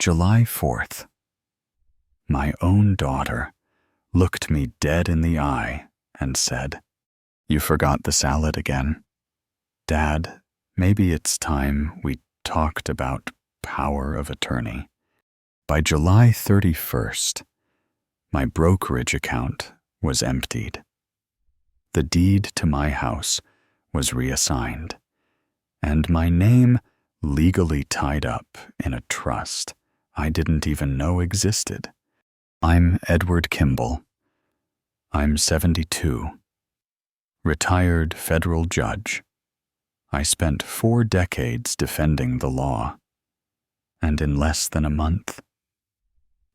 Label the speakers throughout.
Speaker 1: July 4th. My own daughter looked me dead in the eye and said, "You forgot the salad again. Dad, maybe it's time we talked about power of attorney." By July 31st, my brokerage account was emptied. The deed to my house was reassigned, and my name legally tied up in a trust I didn't even know existed. I'm Edward Kimball. I'm 72. Retired federal judge. I spent 4 decades defending the law, and in less than a month,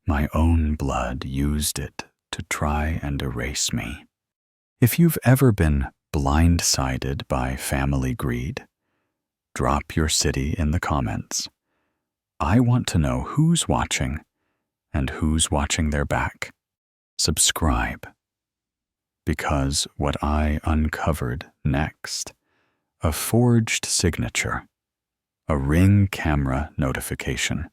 Speaker 1: my own blood used it to try and erase me. If you've ever been blindsided by family greed, drop your city in the comments. I want to know who's watching and who's watching their back. Subscribe, because what I uncovered next, a forged signature, a Ring camera notification,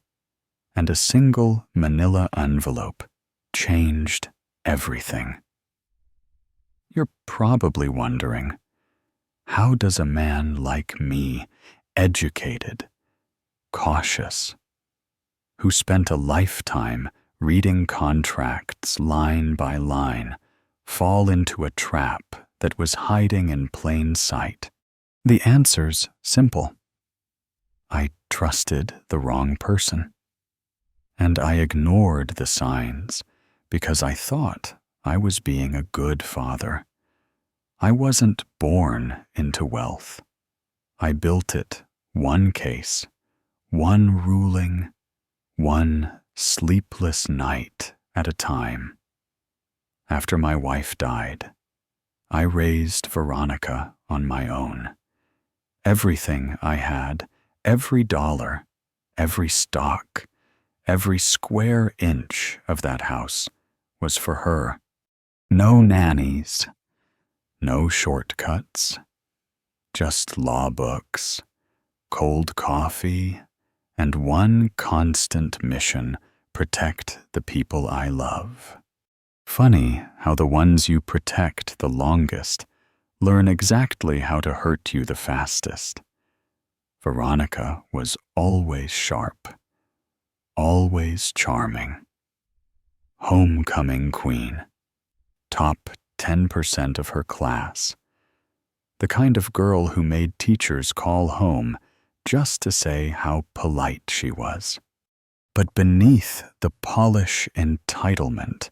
Speaker 1: and a single manila envelope changed everything. You're probably wondering, how does a man like me, educated, cautious, who spent a lifetime reading contracts line by line, fall into a trap that was hiding in plain sight? The answer's simple. I trusted the wrong person, and I ignored the signs because I thought I was being a good father. I wasn't born into wealth. I built it, one case, one ruling, one sleepless night at a time. After my wife died, I raised Veronica on my own. Everything I had, every dollar, every stock, every square inch of that house was for her. No nannies, no shortcuts, just law books, cold coffee, and one constant mission: protect the people I love. Funny how the ones you protect the longest learn exactly how to hurt you the fastest. Veronica was always sharp, always charming. Homecoming queen, top 10% of her class. The kind of girl who made teachers call home just to say how polite she was. But beneath the polish entitlement,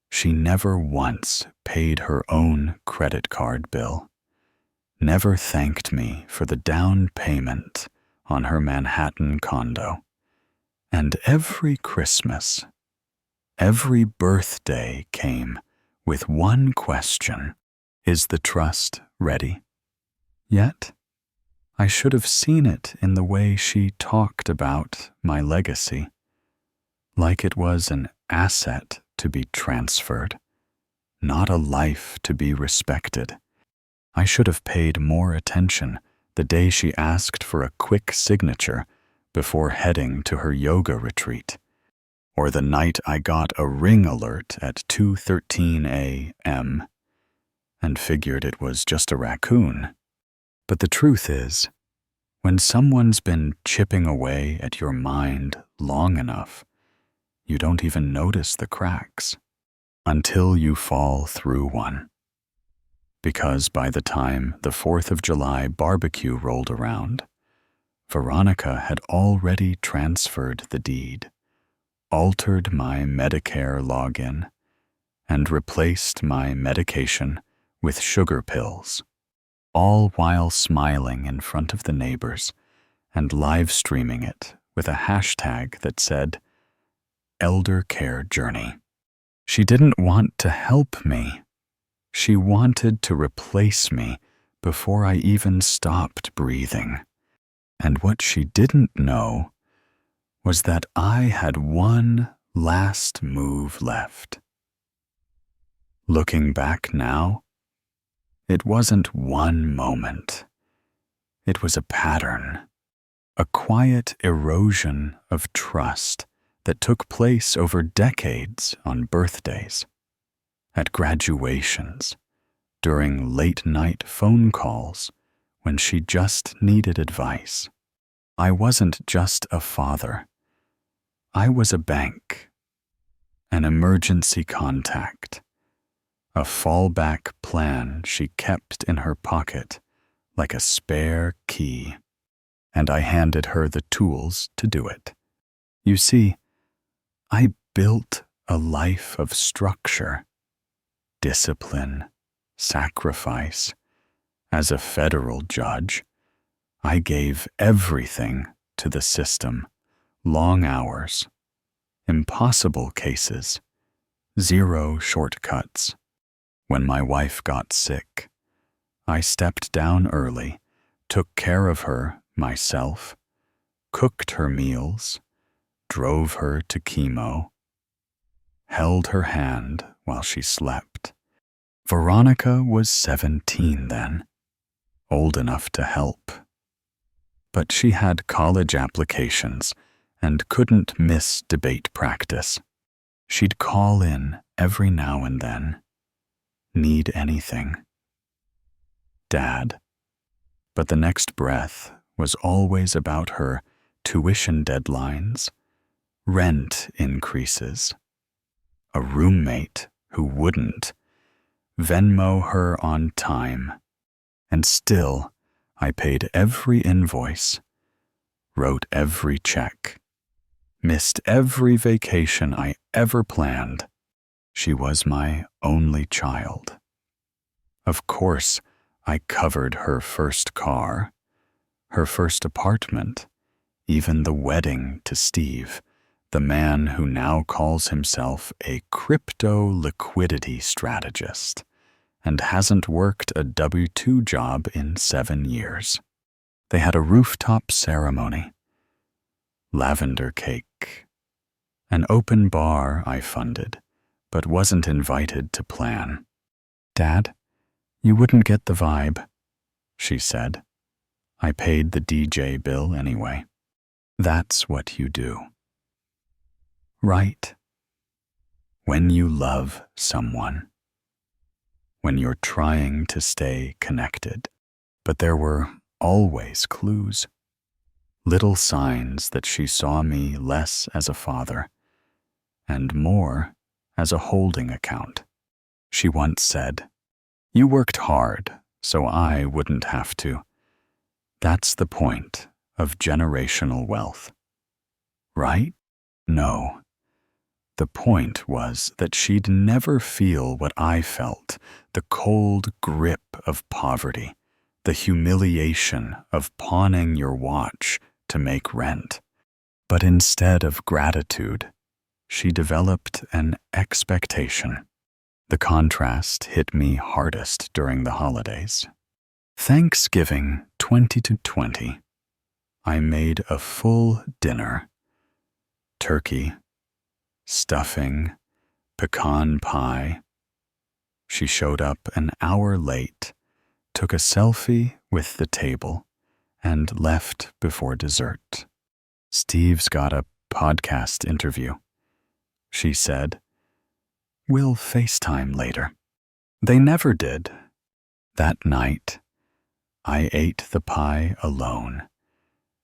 Speaker 1: she never once paid her own credit card bill, never thanked me for the down payment on her Manhattan condo. And every Christmas, every birthday came with one question: is the trust ready? Yet, I should have seen it in the way she talked about my legacy, like it was an asset to be transferred, not a life to be respected. I should have paid more attention the day she asked for a quick signature before heading to her yoga retreat, or the night I got a Ring alert at 2:13 a.m. and figured it was just a raccoon. But the truth is, when someone's been chipping away at your mind long enough, you don't even notice the cracks until you fall through one. Because by the time the 4th of July barbecue rolled around, Veronica had already transferred the deed, altered my Medicare login, and replaced my medication with sugar pills, all while smiling in front of the neighbors and live streaming it with a hashtag that said, Elder Care Journey. She didn't want to help me. She wanted to replace me before I even stopped breathing. And what she didn't know was that I had one last move left. Looking back now, it wasn't one moment. It was a pattern, a quiet erosion of trust that took place over decades on birthdays, at graduations, during late-night phone calls when she just needed advice. I wasn't just a father. I was a bank, an emergency contact, a fallback plan she kept in her pocket like a spare key, and I handed her the tools to do it. You see, I built a life of structure, discipline, sacrifice. As a federal judge, I gave everything to the system, long hours, impossible cases, zero shortcuts. When my wife got sick, I stepped down early, took care of her myself, cooked her meals, drove her to chemo, held her hand while she slept. Veronica was 17 then, old enough to help. But she had college applications and couldn't miss debate practice. She'd call in every now and then. Need anything? Dad. But the next breath was always about her tuition deadlines, rent increases, a roommate who wouldn't, Venmo her on time, and still I paid every invoice, wrote every check, missed every vacation I ever planned. She was my only child. Of course, I covered her first car, her first apartment, even the wedding to Steve, the man who now calls himself a crypto liquidity strategist and hasn't worked a W-2 job in 7 years. They had a rooftop ceremony, lavender cake, an open bar I funded, but wasn't invited to plan. Dad, you wouldn't get the vibe, she said. I paid the DJ bill anyway. That's what you do. Right. When you love someone. When you're trying to stay connected. But there were always clues. Little signs that she saw me less as a father and more as a holding account. She once said, "You worked hard, so I wouldn't have to." That's the point of generational wealth. Right? No. The point was that she'd never feel what I felt, the cold grip of poverty, the humiliation of pawning your watch to make rent. But instead of gratitude, she developed an expectation. The contrast hit me hardest during the holidays. Thanksgiving 2020, I made a full dinner. Turkey, stuffing, pecan pie. She showed up an hour late, took a selfie with the table, and left before dessert. Steve's got a podcast interview. She said, "We'll FaceTime later." They never did. That night, I ate the pie alone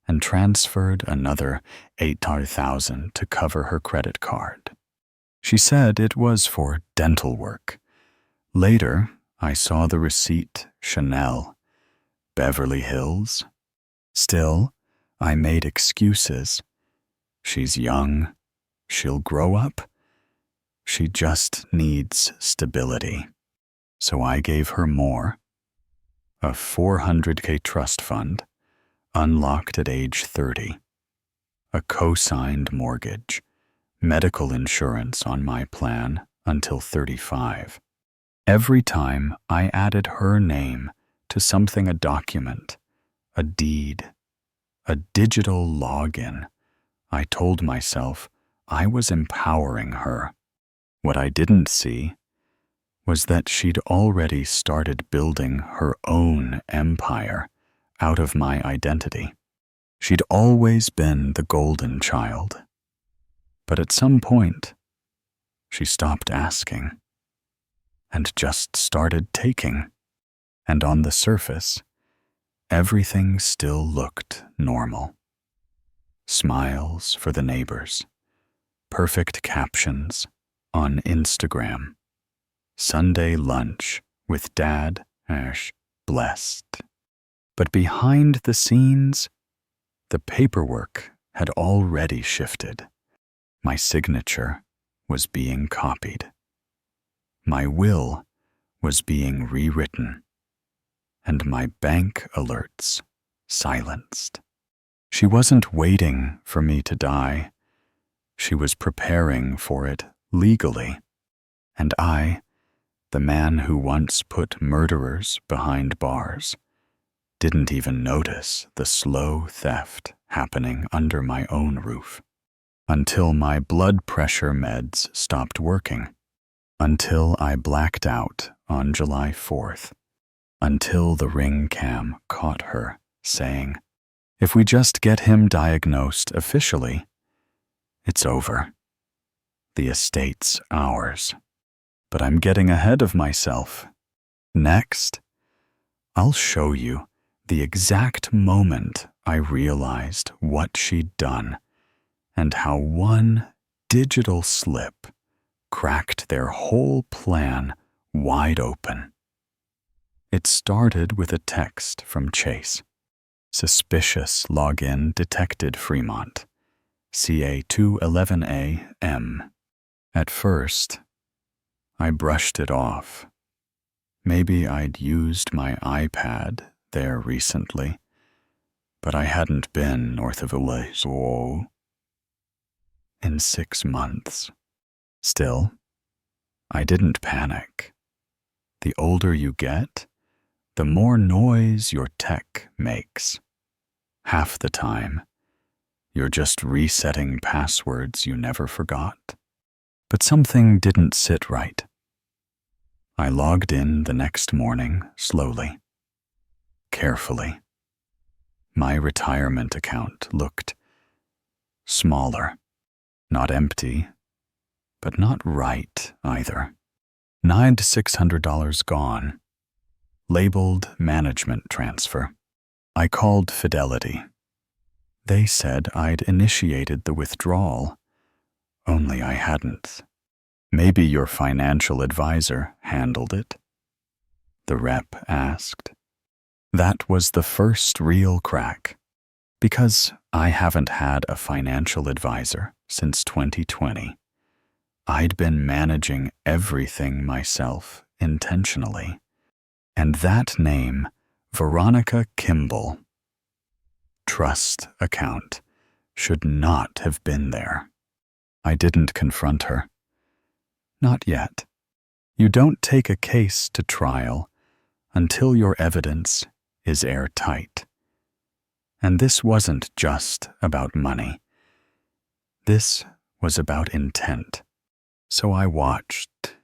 Speaker 1: and transferred another $8,000 to cover her credit card. She said it was for dental work. Later, I saw the receipt, Chanel, Beverly Hills. Still, I made excuses. She's young. She'll grow up. She just needs stability. So I gave her more. A $400K trust fund, unlocked at age 30. A co-signed mortgage, medical insurance on my plan until 35. Every time I added her name to something, a document, a deed, a digital login, I told myself I was empowering her. What I didn't see was that she'd already started building her own empire out of my identity. She'd always been the golden child, But at some point, she stopped asking and just started taking. And on the surface, everything still looked normal. Smiles for the neighbors, perfect captions on Instagram, Sunday lunch with Dad, blessed. But behind the scenes, the paperwork had already shifted. My signature was being copied. My will was being rewritten, and my bank alerts silenced. She wasn't waiting for me to die. She was preparing for it legally. And I, the man who once put murderers behind bars, didn't even notice the slow theft happening under my own roof. Until my blood pressure meds stopped working. Until I blacked out on July 4th. Until the ring cam caught her saying, "If we just get him diagnosed officially, it's over. The estate's ours." But I'm getting ahead of myself. Next, I'll show you the exact moment I realized what she'd done and how one digital slip cracked their whole plan wide open. It started with a text from Chase. Suspicious login detected Fremont. CA 211A M. At first, I brushed it off. Maybe I'd used my iPad there recently, but I hadn't been north of Illeso in 6 months. Still, I didn't panic. The older you get, the more noise your tech makes. Half the time, you're just resetting passwords you never forgot. But something didn't sit right. I logged in the next morning slowly, carefully. My retirement account looked smaller, not empty, but not right either. $600 gone, labeled management transfer. I called Fidelity. They said I'd initiated the withdrawal, only I hadn't. Maybe your financial advisor handled it? The rep asked. That was the first real crack, because I haven't had a financial advisor since 2020. I'd been managing everything myself intentionally. And that name, Veronica Kimball, trust account, should not have been there. I didn't confront her. Not yet. You don't take a case to trial until your evidence is airtight. And this wasn't just about money. This was about intent. So I watched.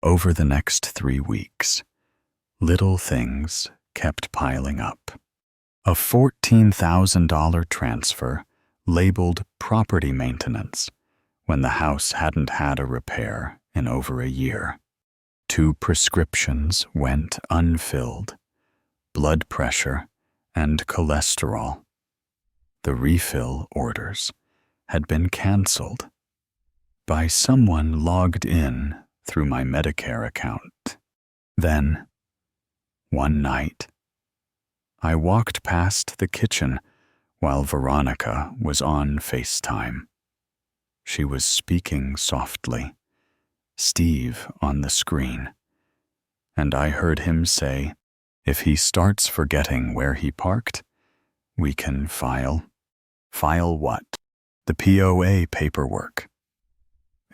Speaker 1: Over the next 3 weeks, little things kept piling up. A $14,000 transfer labeled property maintenance when the house hadn't had a repair in over a year. 2 prescriptions went unfilled, blood pressure and cholesterol. The refill orders had been canceled by someone logged in through my Medicare account. Then, one night, I walked past the kitchen while Veronica was on FaceTime. She was speaking softly, Steve on the screen, and I heard him say, if he starts forgetting where he parked, we can file. File what? The POA paperwork.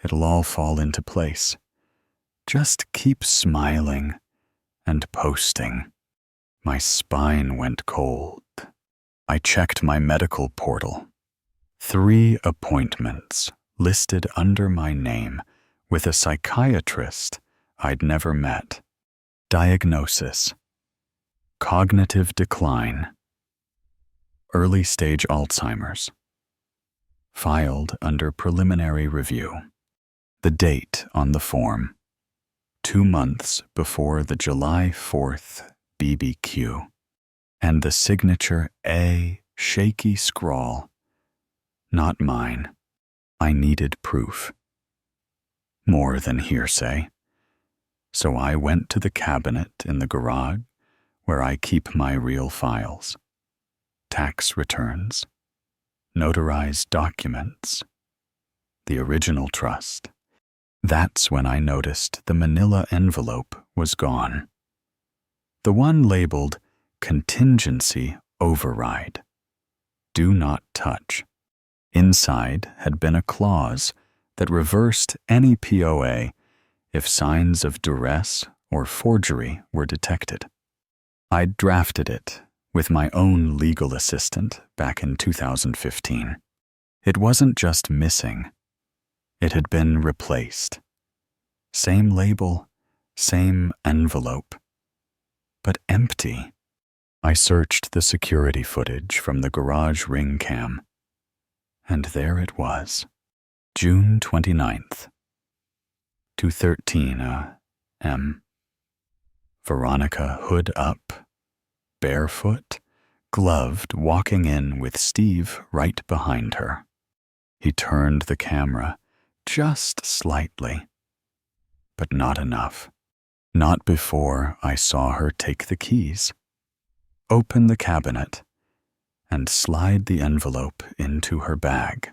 Speaker 1: It'll all fall into place. Just keep smiling and posting. My spine went cold. I checked my medical portal. 3 appointments listed under my name with a psychiatrist I'd never met. Diagnosis: cognitive decline, early stage Alzheimer's. filed under preliminary review. The date on the form, 2 months before the July 4th BBQ, and the signature A shaky scrawl. Not mine. I needed proof. More than hearsay. So I went to the cabinet in the garage where I keep my real files. Tax returns, notarized documents, the original trust. That's when I noticed the manila envelope was gone. The one labeled Contingency Override. Do not touch. Inside had been a clause that reversed any POA if signs of duress or forgery were detected. I'd drafted it with my own legal assistant back in 2015. It wasn't just missing. It had been replaced. Same label, same envelope, but empty. I searched the security footage from the garage ring cam, and there it was, June 29th, 2:13 a.m. Veronica hood up, barefoot, gloved, walking in with Steve right behind her. He turned the camera just slightly, but not enough. Not before I saw her take the keys, open the cabinet, and slide the envelope into her bag.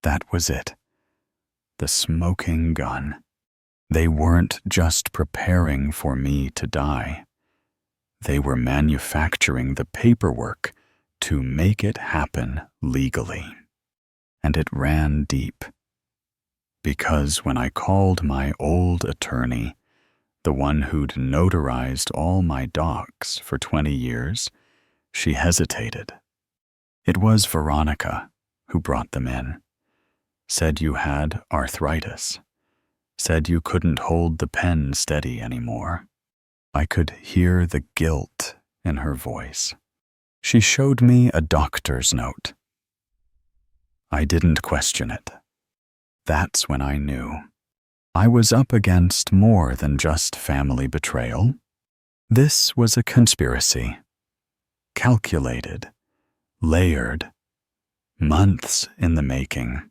Speaker 1: That was it. The smoking gun. They weren't just preparing for me to die. They were manufacturing the paperwork to make it happen legally. And it ran deep. Because when I called my old attorney, the one who'd notarized all my docs for 20 years, she hesitated. It was Veronica who brought them in. Said you had arthritis. Said you couldn't hold the pen steady anymore. I could hear the guilt in her voice. She showed me a doctor's note. I didn't question it. That's when I knew. I was up against more than just family betrayal. This was a conspiracy. Calculated, layered, months in the making.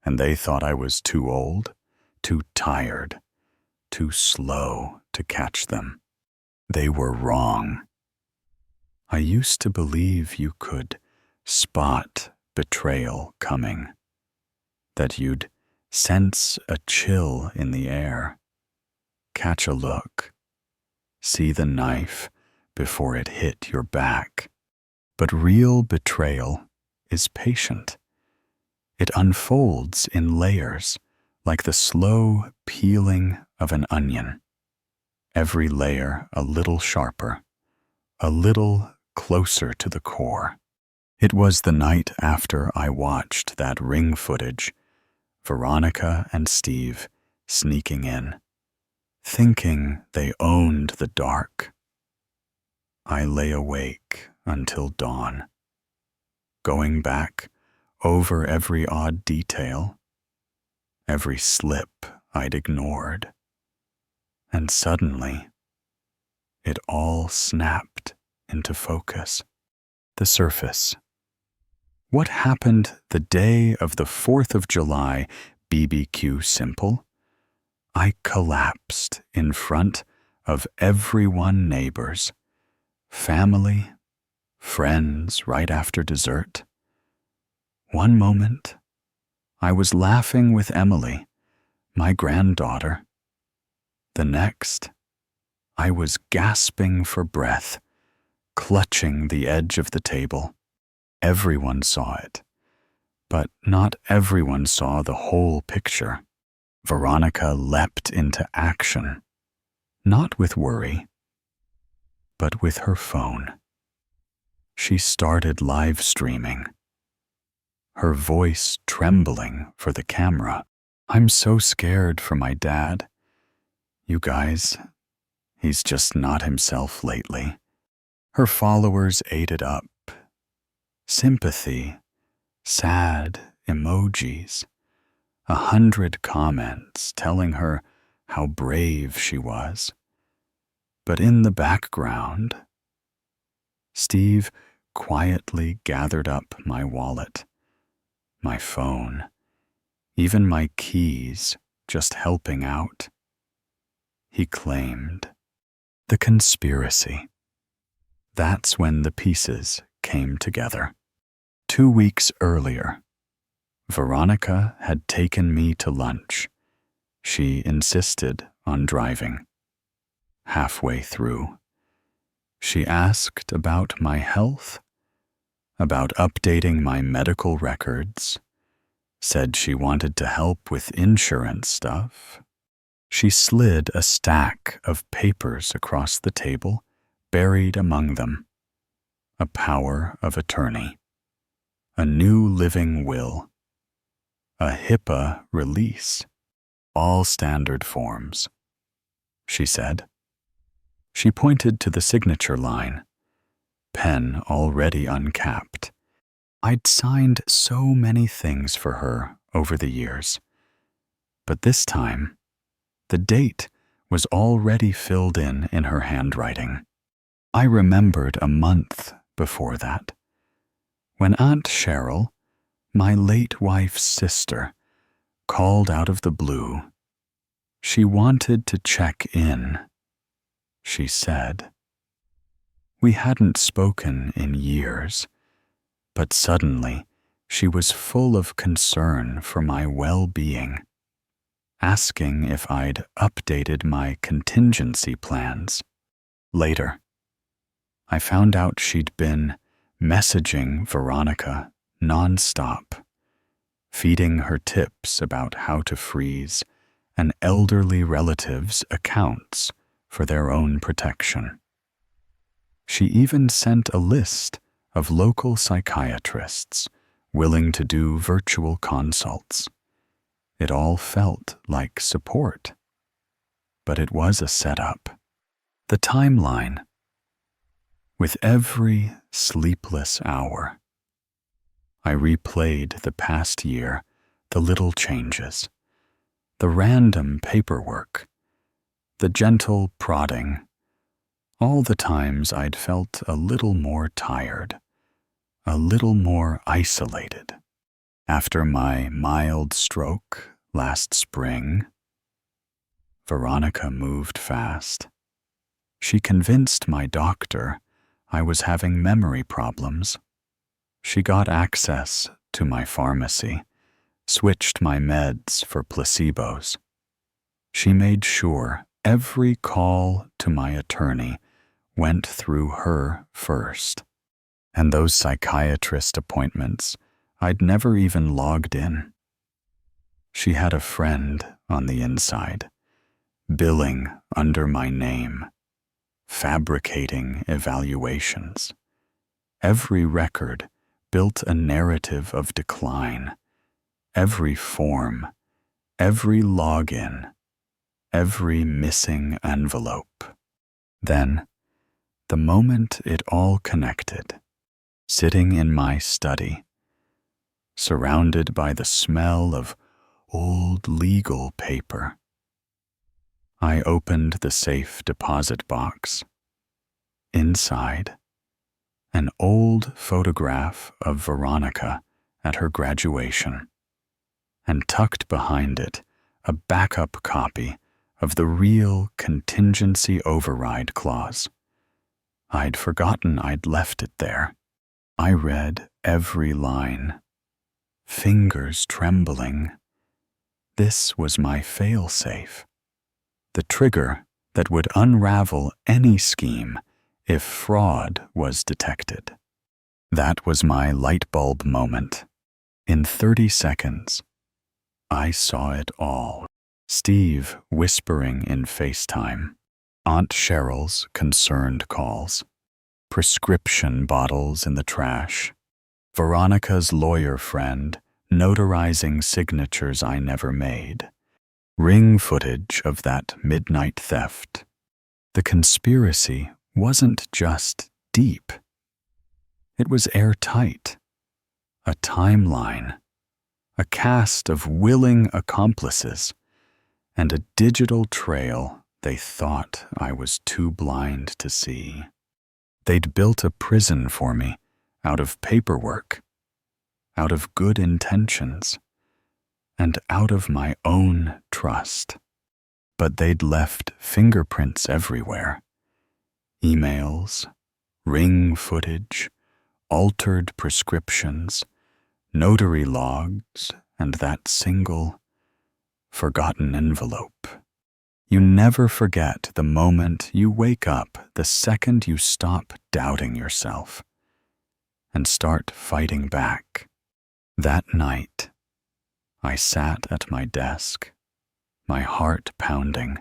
Speaker 1: And they thought I was too old, too tired, too slow to catch them. They were wrong. I used to believe you could spot betrayal coming, that you'd sense a chill in the air, catch a look, see the knife before it hit your back. But real betrayal is patient. It unfolds in layers, like the slow peeling of an onion. Every layer a little sharper, a little closer to the core. It was the night after I watched that ring footage, Veronica and Steve sneaking in, thinking they owned the dark. I lay awake until dawn, going back over every odd detail, every slip I'd ignored, and suddenly it all snapped into focus. The surface. What happened the day of the 4th of July BBQ simple? I collapsed in front of everyone, neighbors, family, friends right after dessert. One moment, I was laughing with Emily, my granddaughter. The next, I was gasping for breath, clutching the edge of the table. Everyone saw it, but not everyone saw the whole picture. Veronica leapt into action, not with worry, but with her phone. She started live streaming, her voice trembling for the camera. I'm so scared for my dad. You guys, he's just not himself lately. Her followers ate it up. Sympathy, sad emojis, 100 comments telling her how brave she was. But in the background, Steve quietly gathered up my wallet, my phone, even my keys, just helping out. He claimed the conspiracy. That's when the pieces came together. 2 weeks earlier, Veronica had taken me to lunch. She insisted on driving. Halfway through, she asked about my health, about updating my medical records, said she wanted to help with insurance stuff. She slid a stack of papers across the table, buried among them a power of attorney, a new living will, a HIPAA release, all standard forms. She said. She pointed to the signature line, pen already uncapped. I'd signed so many things for her over the years, but this time, the date was already filled in her handwriting. I remembered a month before that, when Aunt Cheryl, my late wife's sister, called out of the blue. She wanted to check in, she said. We hadn't spoken in years, but suddenly she was full of concern for my well-being, asking if I'd updated my contingency plans. Later, I found out she'd been messaging Veronica nonstop, feeding her tips about how to freeze an elderly relative's accounts for their own protection. She even sent a list of local psychiatrists willing to do virtual consults. It all felt like support, but it was a setup. The timeline. With every sleepless hour, I replayed the past year, the little changes, the random paperwork, the gentle prodding, all the times I'd felt a little more tired, a little more isolated. After my mild stroke last spring, Veronica moved fast. She convinced my doctor I was having memory problems. She got access to my pharmacy, switched my meds for placebos. She made sure every call to my attorney went through her first. And those psychiatrist appointments, I'd never even logged in. She had a friend on the inside, billing under my name, fabricating evaluations. Every record built a narrative of decline. Every form, every login, every missing envelope. Then, the moment it all connected, sitting in my study, surrounded by the smell of old legal paper, I opened the safe deposit box. Inside, an old photograph of Veronica at her graduation, and tucked behind it a backup copy of the real contingency override clause. I'd forgotten I'd left it there. I read every line, fingers trembling. This was my fail-safe, the trigger that would unravel any scheme if fraud was detected. That was my light bulb moment. In 30 seconds, I saw it all. Steve whispering in FaceTime, Aunt Cheryl's concerned calls, prescription bottles in the trash, Veronica's lawyer friend notarizing signatures I never made, ring footage of that midnight theft. The conspiracy wasn't just deep. It was airtight, a timeline, a cast of willing accomplices, and a digital trail they thought I was too blind to see. They'd built a prison for me out of paperwork, out of good intentions, and out of my own trust. But they'd left fingerprints everywhere. Emails, ring footage, altered prescriptions, notary logs, and that single forgotten envelope. You never forget the moment you wake up the second you stop doubting yourself and start fighting back. That night, I sat at my desk, my heart pounding,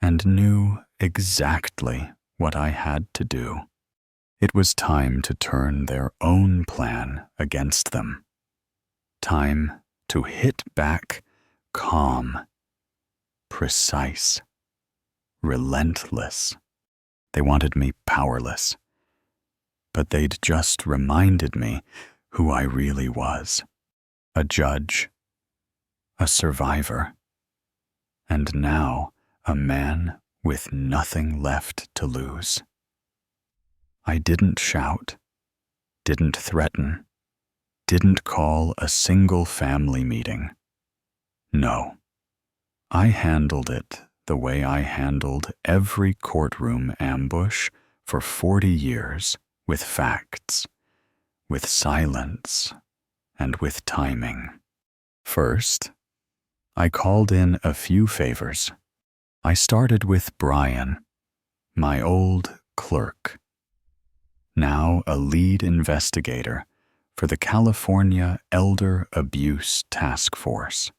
Speaker 1: and knew exactly what I had to do. It was time to turn their own plan against them. Time to hit back calm, precise, relentless. They wanted me powerless, but they'd just reminded me who I really was. A judge, a survivor, and now a man with nothing left to lose. I didn't shout, didn't threaten, didn't call a single family meeting. No, I handled it the way I handled every courtroom ambush for 40 years, with facts, with silence, and with timing. First, I called in a few favors. I started with Brian, my old clerk, now a lead investigator for the California Elder Abuse Task Force.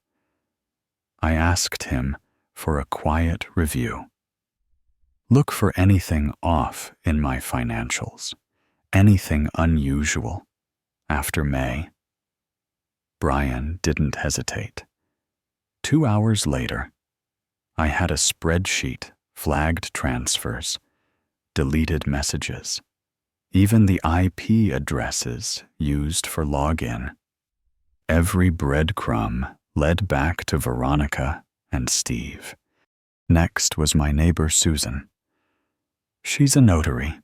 Speaker 1: I asked him for a quiet review. Look for anything off in my financials, anything unusual after May. Brian didn't hesitate. 2 hours later, I had a spreadsheet, flagged transfers, deleted messages, even the IP addresses used for login. Every breadcrumb led back to Veronica and Steve. Next was my neighbor Susan. She's a notary,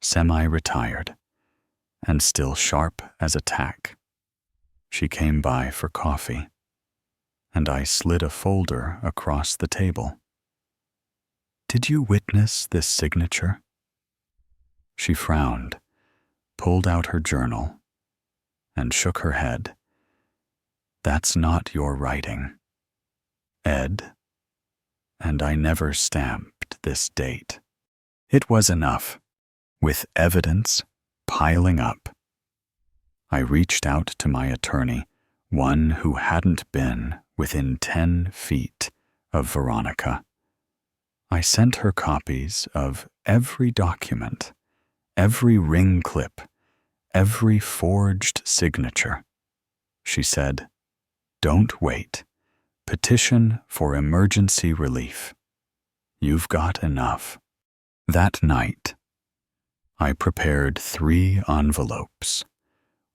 Speaker 1: semi-retired, and still sharp as a tack. She came by for coffee, and I slid a folder across the table. Did you witness this signature? She frowned, pulled out her journal, and shook her head. That's not your writing, Ed, and I never stamped this date. It was enough, with evidence piling up. I reached out to my attorney, one who hadn't been within 10 feet of Veronica. I sent her copies of every document, every ring clip, every forged signature. She said, "Don't wait. Petition for emergency relief. You've got enough." That night, I prepared 3 envelopes,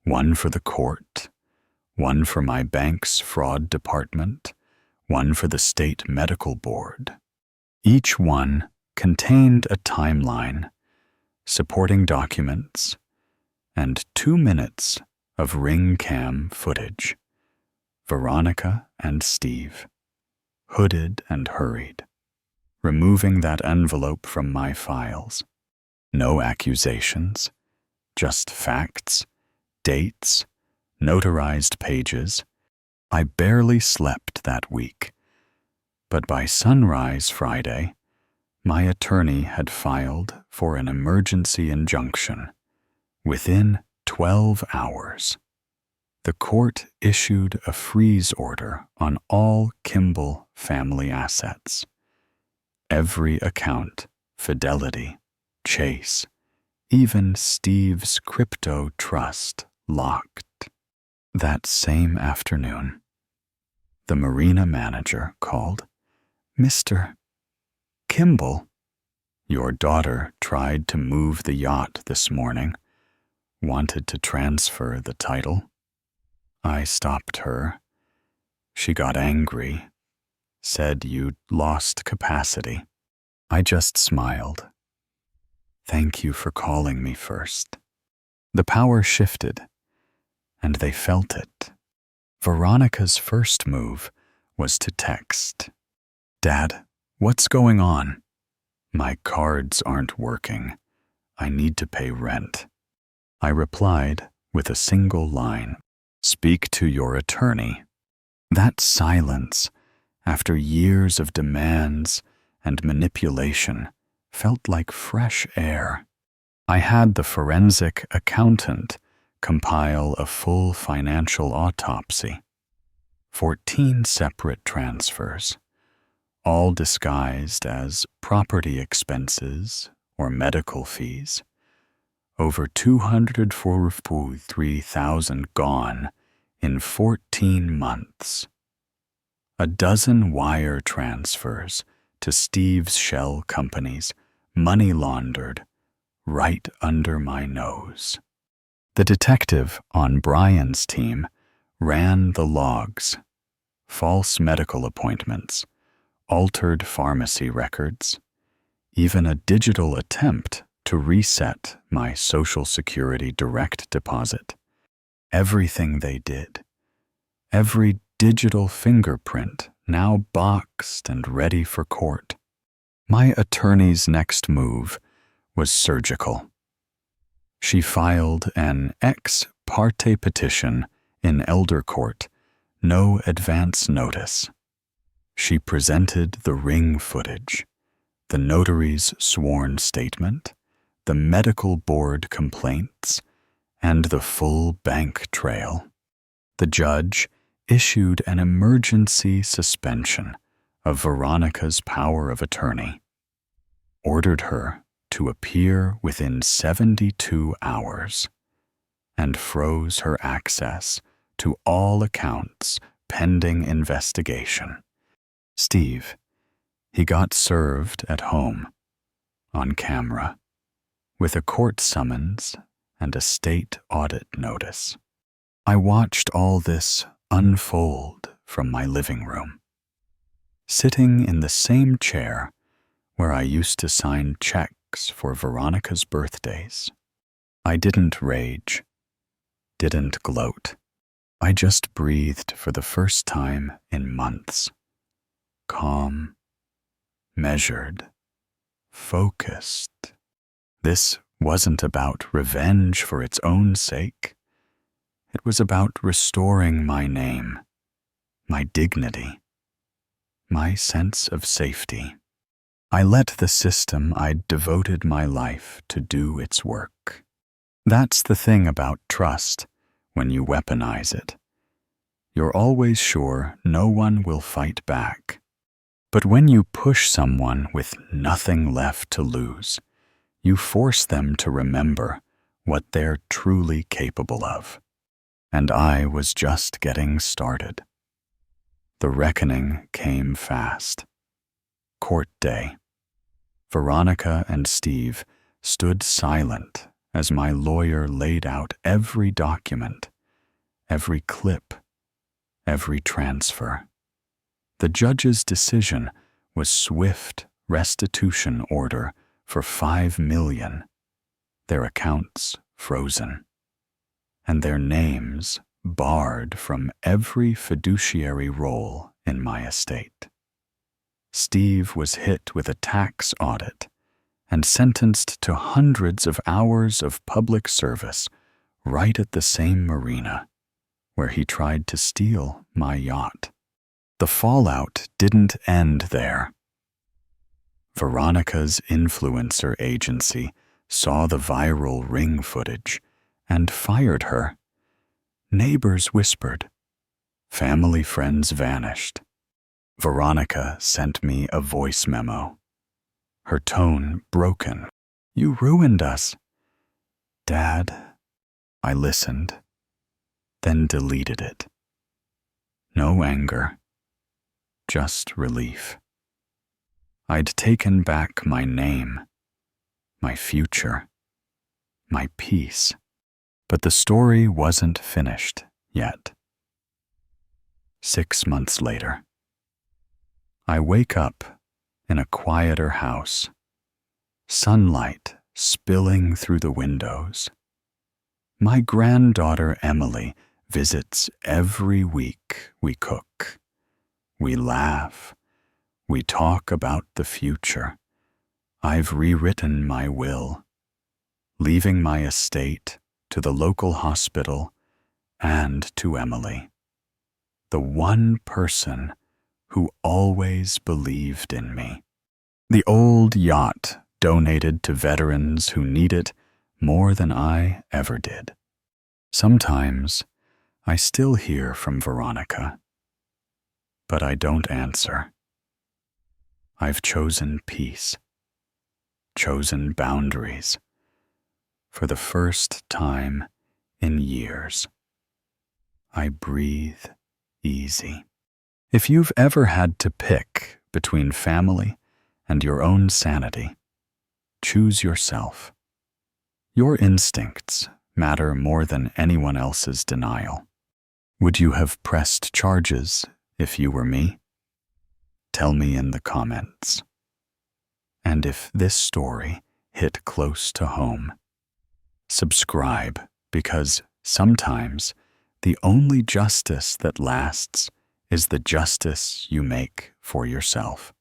Speaker 1: one for the court, one for my bank's fraud department, one for the state medical board. Each one contained a timeline, supporting documents, and 2 minutes of ring cam footage. Veronica and Steve, hooded and hurried, removing that envelope from my files. No accusations, just facts, dates, notarized pages. I barely slept that week, but by sunrise Friday, my attorney had filed for an emergency injunction. Within 12 hours, the court issued a freeze order on all Kimball family assets. Every account, Fidelity, Chase, even Steve's crypto trust locked. That same afternoon, the marina manager called. "Mr. Kimball, your daughter tried to move the yacht this morning, wanted to transfer the title." I stopped her. She got angry, said you'd lost capacity. I just smiled. Thank you for calling me first. The power shifted, and they felt it. Veronica's first move was to text. Dad, what's going on? My cards aren't working. I need to pay rent. I replied with a single line. Speak to your attorney. That silence, after years of demands and manipulation, felt like fresh air. I had the forensic accountant compile a full financial autopsy. 14 separate transfers, all disguised as property expenses or medical fees. Over 243,000 gone in 14 months. A dozen wire transfers to Steve's shell companies, money laundered, right under my nose. The detective on Brian's team ran the logs, false medical appointments, altered pharmacy records, even a digital attempt to reset my Social Security direct deposit. Everything they did, every digital fingerprint now boxed and ready for court. My attorney's next move was surgical. She filed an ex parte petition in elder court, no advance notice. She presented the ring footage, the notary's sworn statement, the medical board complaints, and the full bank trail. The judge issued an emergency suspension of Veronica's power of attorney, ordered her to appear within 72 hours, and froze her access to all accounts pending investigation. Steve, he got served at home, on camera, with a court summons and a state audit notice. I watched all this unfold from my living room, sitting in the same chair where I used to sign checks for Veronica's birthdays. I didn't rage, didn't gloat. I just breathed for the first time in months. Calm, measured, focused. This wasn't about revenge for its own sake. It was about restoring my name, my dignity, my sense of safety. I let the system I'd devoted my life to do its work. That's the thing about trust when you weaponize it. You're always sure no one will fight back. But when you push someone with nothing left to lose, you force them to remember what they're truly capable of. And I was just getting started. The reckoning came fast. Court day. Veronica and Steve stood silent as my lawyer laid out every document, every clip, every transfer. The judge's decision was swift restitution order for $5 million, their accounts frozen, and their names barred from every fiduciary role in my estate. Steve was hit with a tax audit and sentenced to hundreds of hours of public service right at the same marina where he tried to steal my yacht. The fallout didn't end there. Veronica's influencer agency saw the viral ring footage and fired her. Neighbors whispered. Family friends vanished. Veronica sent me a voice memo. Her tone broken. You ruined us. Dad, I listened, then deleted it. No anger, just relief. I'd taken back my name, my future, my peace. But the story wasn't finished yet. 6 months later. I wake up in a quieter house, sunlight spilling through the windows. My granddaughter Emily visits every week. We cook, we laugh, we talk about the future. I've rewritten my will, leaving my estate to the local hospital and to Emily, the one person who always believed in me. The old yacht donated to veterans who need it more than I ever did. Sometimes I still hear from Veronica, but I don't answer. I've chosen peace, chosen boundaries, for the first time in years. I breathe easy. If you've ever had to pick between family and your own sanity, choose yourself. Your instincts matter more than anyone else's denial. Would you have pressed charges if you were me? Tell me in the comments. And if this story hit close to home, subscribe, because sometimes the only justice that lasts is the justice you make for yourself.